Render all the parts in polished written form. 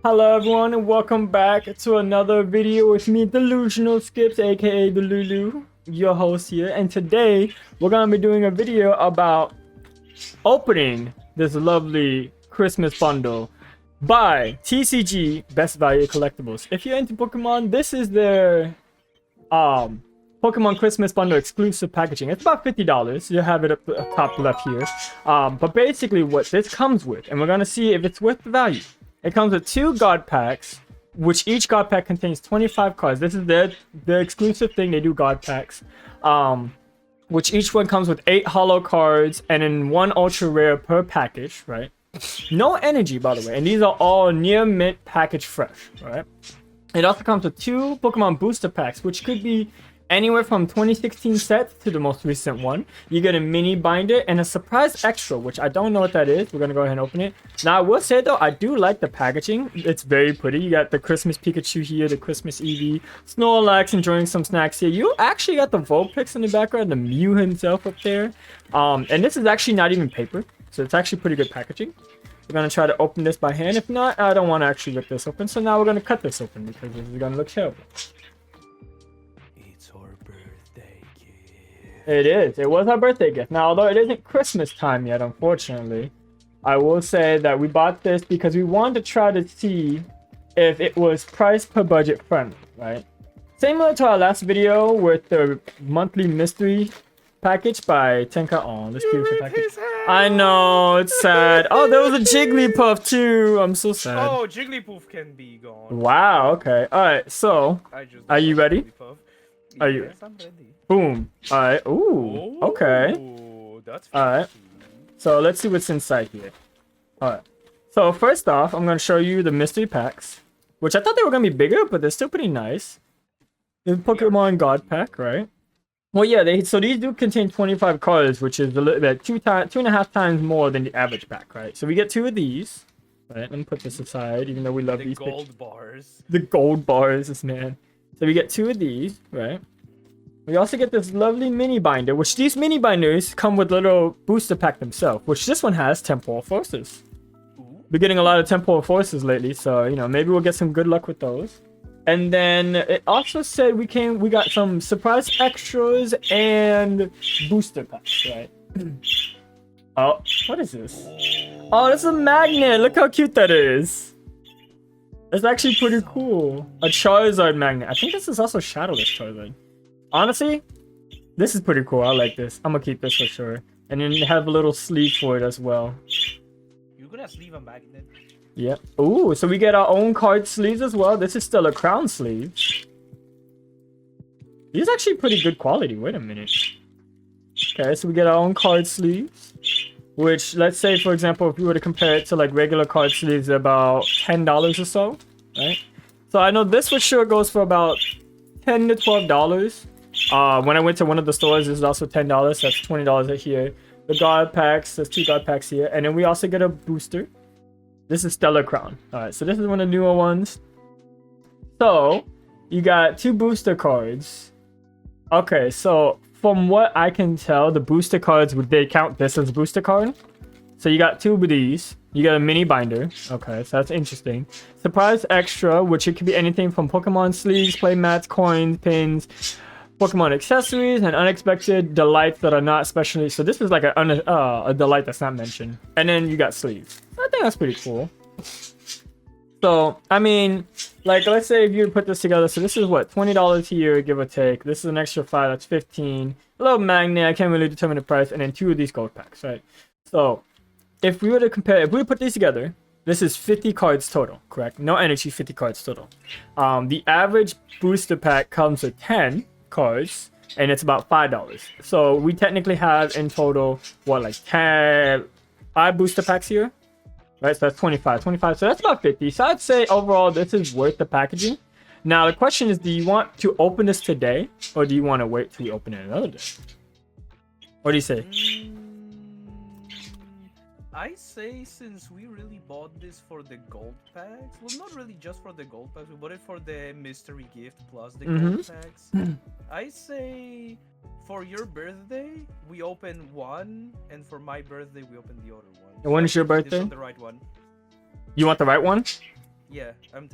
Hello everyone and welcome back to another video with me, Delusional Skips, aka the Lulu, your host here. And today we're gonna be doing a video about opening this lovely Christmas bundle by TCG Best Value Collectibles. If you're into Pokemon, this is their Pokemon Christmas bundle exclusive packaging. It's about $50. You'll have it up the top left here. But basically what this comes with, and we're gonna see if it's worth the value. It comes with 2 God packs, which each God pack contains 25 cards. This is their exclusive thing. They do God packs, which each one comes with 8 holo cards and then 1 ultra rare per package, right? No energy, by the way, and these are all near mint package fresh, right? It also comes with 2 Pokemon booster packs, which could be anywhere from 2016 sets to the most recent one. You get a mini binder and a surprise extra, which I don't know what that is. We're gonna go ahead and open it. Now I will say though, I do like the packaging. It's very pretty. You got the Christmas Pikachu here, the Christmas Eevee, Snorlax enjoying some snacks here. You actually got the Vulpix in the background, the Mew himself up there. And this is actually not even paper, so it's actually pretty good packaging. We're gonna try to open this by hand. If not, I don't want to actually rip this open. So now we're gonna cut this open because this is gonna look terrible. It is. It was our birthday gift. Now, although it isn't Christmas time yet, unfortunately, I will say that we bought this because we wanted to try to see if it was price per budget friendly, right? Similar to our last video with the monthly mystery package by Tenka. Oh, this beautiful package. I know, it's sad. Oh, there was a Jigglypuff too. I'm so sad. Oh, Jigglypuff can be gone. Wow, okay. Alright, so, are you ready? Are you? Yes, I'm ready. Boom. Alright. Ooh. Okay. That's Alright. So let's see what's inside here. Alright. So first off, I'm gonna show you the mystery packs, which I thought they were gonna be bigger, but they're still pretty nice. The Pokemon God pack, right? Well, yeah. So these do contain 25 cards, which is a little bit 2.5 times more than the average pack, right? So we get 2 of these. Right. Let me put this aside, even though we love these. The gold bars. The gold bars, this man. So we get 2 of these, right? We also get this lovely mini binder, which these mini binders come with little booster pack themselves, which this one has Temporal Forces. We're getting a lot of Temporal Forces lately, so, you know, maybe we'll get some good luck with those. And then it also said we got some surprise extras and booster packs, right? Oh, what is this? Oh, this is a magnet. Look how cute that is. It's actually pretty cool. A Charizard magnet. I think this is also Shadowless Charizard. Honestly, this is pretty cool. I like this. I'm gonna keep this for sure. And then you have a little sleeve for it as well. You're gonna sleeve a magnet? Yep. Ooh, so we get our own card sleeves as well. This is still a crown sleeve. These are actually pretty good quality. Wait a minute. Okay, so we get our own card sleeves. Which, let's say, for example, if we were to compare it to like regular card sleeves, they're about $10 or so, right? So I know this for sure goes for about $10 to $12. When I went to one of the stores, this is also $10. So that's $20 here. The God packs, there's 2 God packs here. And then we also get a booster. This is Stellar Crown. Alright, so this is one of the newer ones. So, you got 2 booster cards. Okay, so from what I can tell, the booster cards, would they count this as a booster card? So you got 2 of these. You got a mini binder. Okay, so that's interesting. Surprise extra, which it could be anything from Pokemon sleeves, play mats, coins, pins, Pokemon accessories, and unexpected delights that are not specially. So this is like a delight that's not mentioned. And then you got sleeves. I think that's pretty cool. So, I mean, like, let's say if you put this together. So this is what, $20 here, give or take. This is an extra 5, that's 15. A little magnet, I can't really determine the price. And then 2 of these gold packs, right? So, if we were to compare, if we put these together, this is 50 cards total, correct? No energy, 50 cards total. The average booster pack comes with 10 cards, and it's about $5. So we technically have in total, what, like 5 booster packs here? Right, so that's 25, so that's about 50. So I'd say overall, this is worth the packaging. Now, the question is, do you want to open this today, or do you want to wait till we open it another day? What do you say? I say since we really bought this for the gold packs, well, not really just for the gold packs, we bought it for the mystery gift plus the gold packs. I say for your birthday, we open one, and for my birthday, we open the other one. And when is your birthday? The right one. You want the right one? Yeah, I'm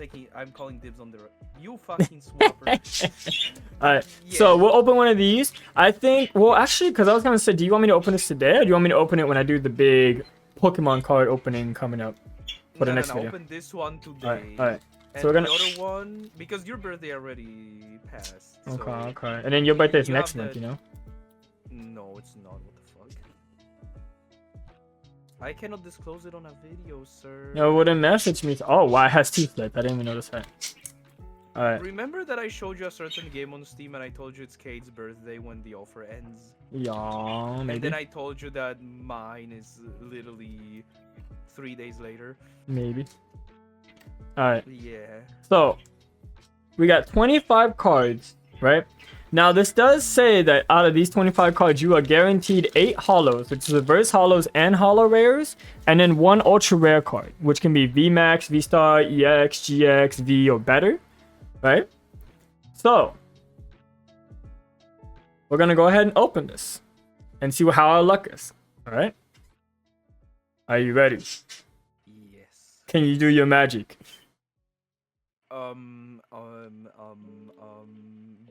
calling dibs on the. You fucking swapper. Alright, Yeah. so we'll open one of these. I think, well, actually, because I was gonna say, do you want me to open this today, or do you want me to open it when I do the big Pokemon card opening coming up for the next video? Open this one today. Alright. And So we're gonna. the other one, because your birthday already passed. Okay, so okay. And then your birthday is you next have month, the- you know? No, it's not. What the fuck? I cannot disclose it on a video, sir. No, wouldn't message me. Oh, wow, it has teeth left. I didn't even notice that. Alright. Remember that I showed you a certain game on Steam and I told you it's Kate's birthday when the offer ends? Yeah, maybe. And then I told you that mine is literally 3 days later. Maybe. Alright. Yeah. So, we got 25 cards, right? Now, this does say that out of these 25 cards, you are guaranteed 8 holos, which is reverse holos and holo rares, and then 1 ultra rare card, which can be VMAX, V-Star, EX, GX, V, or better, right? So, we're going to go ahead and open this and see how our luck is, alright? Are you ready? Yes. Can you do your magic?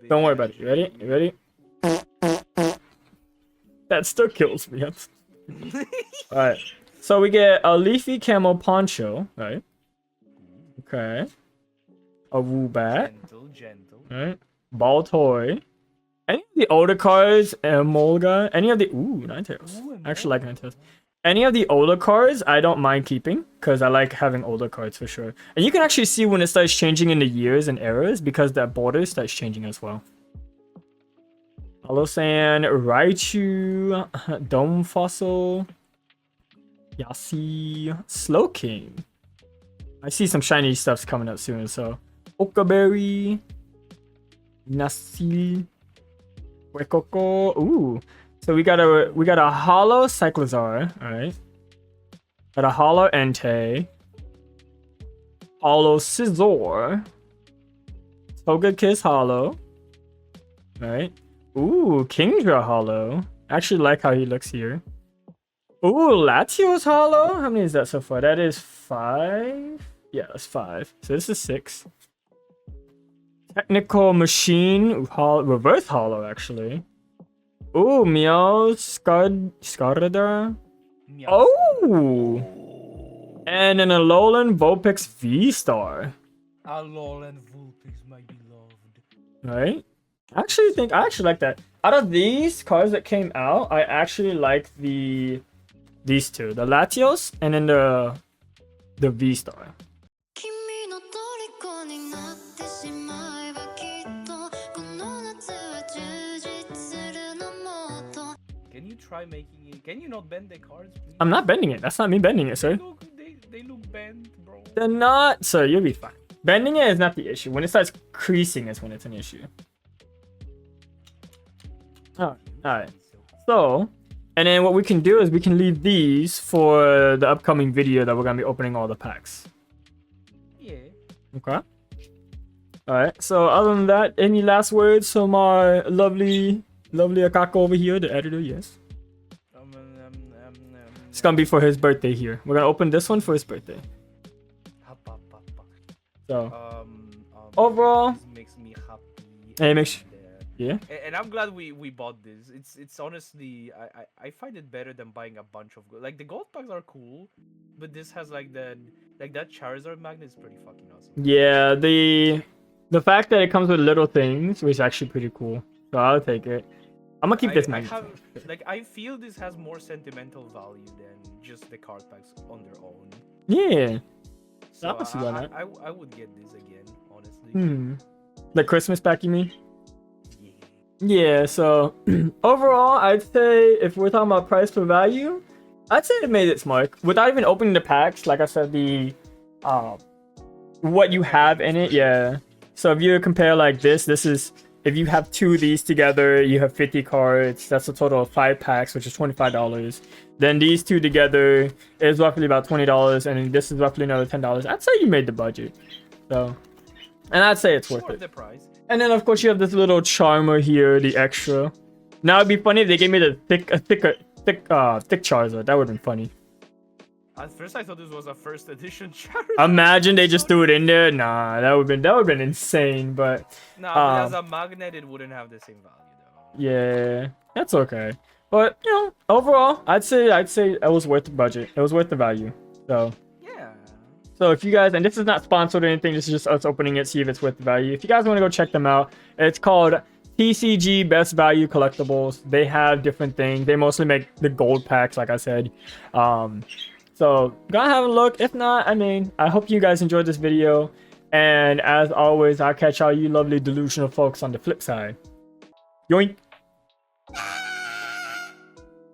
Don't worry about it. You ready? You ready? That still kills me. Alright. So we get a leafy camo poncho, right? Okay. A Woobat. Gentle. Right? Ball toy. Any of the older cards, Emolga, any of the Ninetales. I actually like Ninetales. Any of the older cards, I don't mind keeping because I like having older cards for sure. And you can actually see when it starts changing in the years and eras because that border starts changing as well. Holo-san, Raichu, Dome Fossil, Yasi, Slowking. I see some shiny stuff's coming up soon, so Okaberry, Nasi, Wekoko. Ooh. So we got a holo Cyclizar, alright. Got a holo Entei. Holo Scizor. Togekiss holo. Right. Ooh, Kingdra holo. Actually like how he looks here. Ooh, Latios holo. How many is that so far? That is 5. Yeah, that's 5. So this is 6. Technical Machine. Reverse holo actually. Ooh, Meow Scarda. Oh! And an Alolan Vulpix V-Star. Alolan Vulpix, my beloved. Right? I actually like that. Out of these cards that came out, I actually like these two. The Latios and then the V-Star. Can you try making it? Can you not bend the cards, please? I'm not bending it. That's not me bending it, sir. They look bent, bro. They're not. Sir, you'll be fine. Bending it is not the issue. When it starts creasing is when it's an issue. Alright. So, and then what we can do is we can leave these for the upcoming video that we're going to be opening all the packs. Yeah. Okay. Alright, so other than that, any last words from our lovely Akako over here, the editor? Yes. It's gonna be for his birthday here. We're gonna open this one for his birthday. So, overall, this makes me happy. and it makes yeah. And I'm glad we bought this. It's honestly I find it better than buying a bunch of gold. Like the gold packs are cool, but this has like that Charizard magnet is pretty fucking awesome. Yeah, the fact that it comes with little things was actually pretty cool. So I'll take it. I'm gonna keep this magnet. I feel this has more sentimental value than just the card packs on their own. Yeah. So I would get this again, honestly. The Christmas pack, you mean? Yeah, so overall, I'd say if we're talking about price per value, I'd say it made its mark. Without even opening the packs, like I said, what you have in it, yeah. So if you compare like this is, if you have 2 of these together, you have 50 cards. That's a total of 5 packs, which is $25. Then these 2 together is roughly about $20, and this is roughly another $10. I'd say you made the budget. So, and I'd say it's worth it. The price. And then of course you have this little charmer here, the extra. Now it'd be funny if they gave me the thick Charizard. That would've been funny. At first, I thought this was a first edition charity. Imagine they just threw it in there. Nah, that would have been insane. But Nah, but as a magnet, it wouldn't have the same value though. yeah, that's okay. But you know, overall, I'd say it was worth the budget. It was worth the value. So Yeah. so if you guys, and this is not sponsored or anything, this is just us opening it, see if it's worth the value. If you guys want to go check them out, it's called TCG Best Value Collectibles. They have different things. They mostly make the gold packs, like I said. So go have a look. If not, I mean, I hope you guys enjoyed this video. And as always, I'll catch all you lovely delusional folks on the flip side. Yoink.